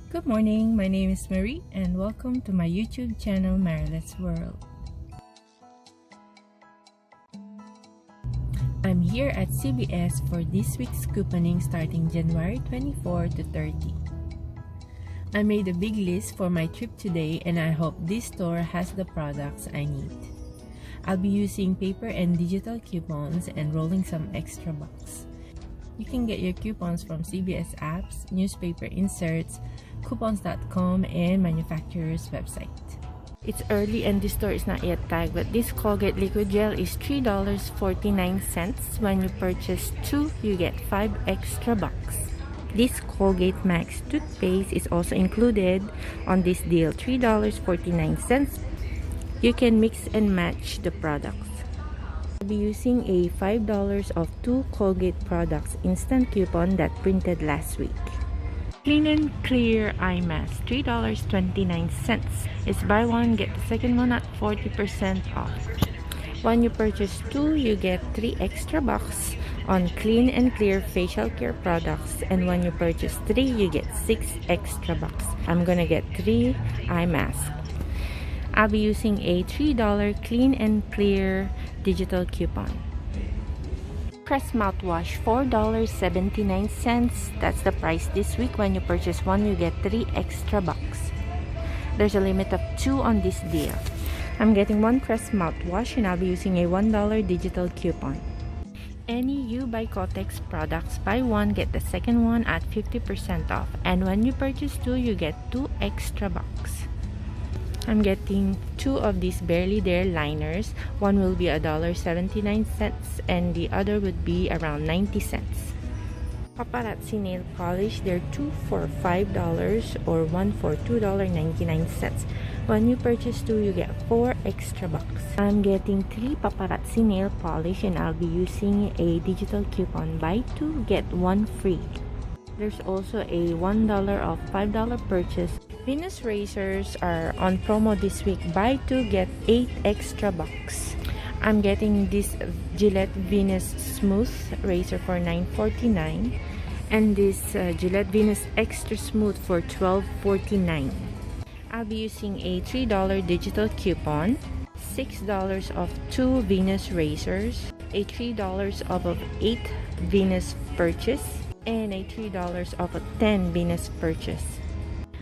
Good morning, my name is Marie and welcome to my YouTube channel Marilet's World. I'm here at CVS for this week's couponing starting January 24 to 30. I made a big list for my trip today and I hope this store has the products I need. I'll be using paper and digital coupons and rolling some extra bucks. You can get your coupons from CVS apps, newspaper inserts, coupons.com, and manufacturer's website. It's early and this store is not yet tagged, but this Colgate liquid gel is $3.49. When you purchase 2, you get 5 extra bucks. This Colgate Max toothpaste is also included on this deal, $3.49. You can mix and match the products. I'll be using a $5 off 2 Colgate products instant coupon that printed last week. Clean and Clear Eye Mask, $3.29. It's buy one, get the second one at 40% off. When you purchase 2, you get 3 extra bucks on Clean and Clear facial care products, and when you purchase 3, you get 6 extra bucks. I'm gonna get 3 eye masks. I'll be using a $3 Clean and Clear digital coupon. Crest mouthwash, $4.79. That's the price this week. When you purchase 1, you get 3 extra bucks. There's a limit of 2 on this deal. I'm getting 1 Crest mouthwash and I'll be using a $1 digital coupon. Any You by Kotex products, buy 1, get the second one at 50% off. And when you purchase 2, you get 2 extra bucks. I'm getting 2 of these Barely There liners. One will be $1.79 and the other would be around 90 cents. Paparazzi nail polish, they're 2 for $5 or 1 for $2.99. When you purchase 2, you get 4 extra bucks. I'm getting 3 Paparazzi nail polish and I'll be using a digital coupon. Buy 2, get 1 free. There's also a $1 off $5 purchase. Venus razors are on promo this week. Buy 2, get 8 extra bucks. I'm getting this Gillette Venus Smooth razor for $9.49 and this Gillette Venus Extra Smooth for $12.49. I'll be using a $3 digital coupon, $6 off 2 Venus razors, a $3 off of 8 Venus purchase, and a $3 off of 10 Venus purchase.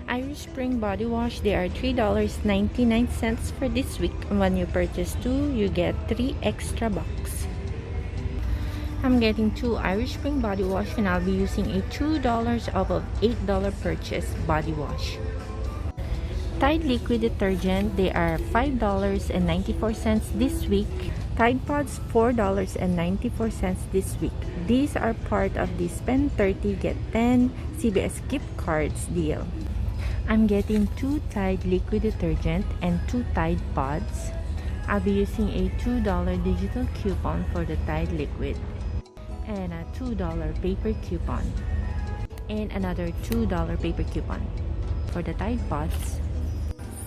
Irish Spring body wash, they are $3.99 for this week. When you purchase 2, you get 3 extra bucks. I'm getting 2 Irish Spring body wash and I'll be using a $2 off of $8 purchase body wash. Tide liquid detergent, they are $5.94 this week. Tide Pods, $4.94 this week. These are part of the Spend 30 Get 10 CVS gift cards deal. I'm getting 2 Tide liquid detergent and 2 Tide Pods. I'll be using a $2 digital coupon for the Tide liquid and a $2 paper coupon and another $2 paper coupon for the Tide Pods.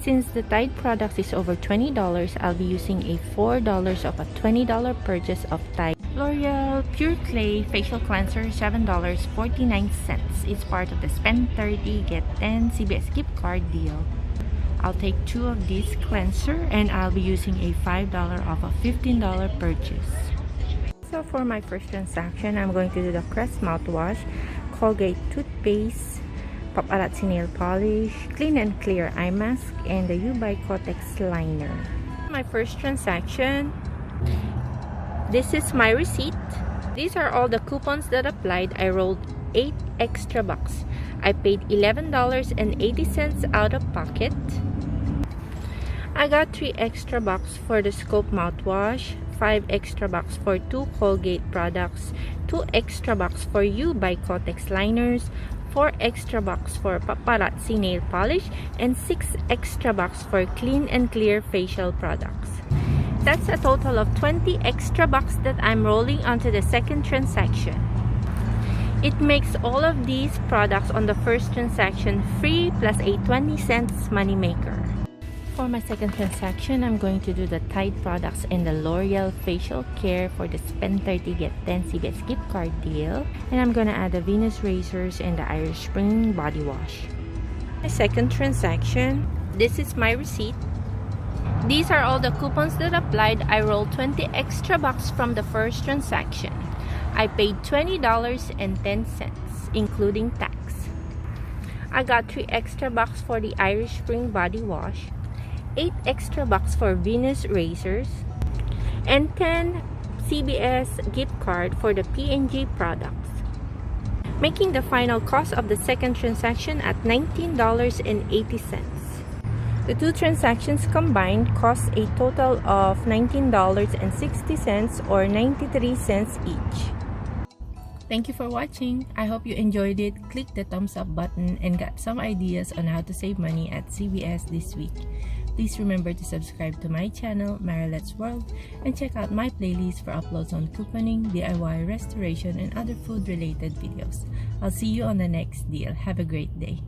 Since the Tide product is over $20, I'll be using a $4 off a $20 purchase of Tide. L'Oreal Pure Clay Facial Cleanser, $7.49. It's part of the Spend 30 Get 10 CVS gift card deal. I'll take 2 of these cleanser and I'll be using a $5 off a $15 purchase. So for my first transaction, I'm going to do the Crest mouthwash, Colgate toothpaste, Paparazzi nail polish, Clean and Clear eye mask, and the You by Kotex liner. My first transaction. This is my receipt. These are all the coupons that applied. I rolled 8 extra bucks. I paid $11.80 out of pocket. I got 3 extra bucks for the Scope mouthwash, 5 extra bucks for 2 Colgate products, 2 extra bucks for You by Kotex liners, 4 extra bucks for Paparazzi nail polish, and 6 extra bucks for Clean and Clear facial products. That's a total of 20 extra bucks that I'm rolling onto the second transaction. It makes all of these products on the first transaction free plus a 20 cents money maker. For my second transaction, I'm going to do the Tide products and the L'Oreal facial care for the Spend 30 Get 10 CVS gift card deal. And I'm gonna add the Venus razors and the Irish Spring body wash. My second transaction. This is my receipt. These are all the coupons that applied. I rolled 20 extra bucks from the first transaction. I paid $20.10, including tax. I got 3 extra bucks for the Irish Spring body wash, 8 extra bucks for Venus razors, and 10 CVS gift card for the P&G products, making the final cost of the second transaction at $19.80. The two transactions combined cost a total of $19.60 or 93 cents each. Thank you for watching. I hope you enjoyed it. Click the thumbs up button and got some ideas on how to save money at CVS this week. Please remember to subscribe to my channel, Marilet's World, and check out my playlist for uploads on couponing, DIY, restoration, and other food-related videos. I'll see you on the next deal. Have a great day.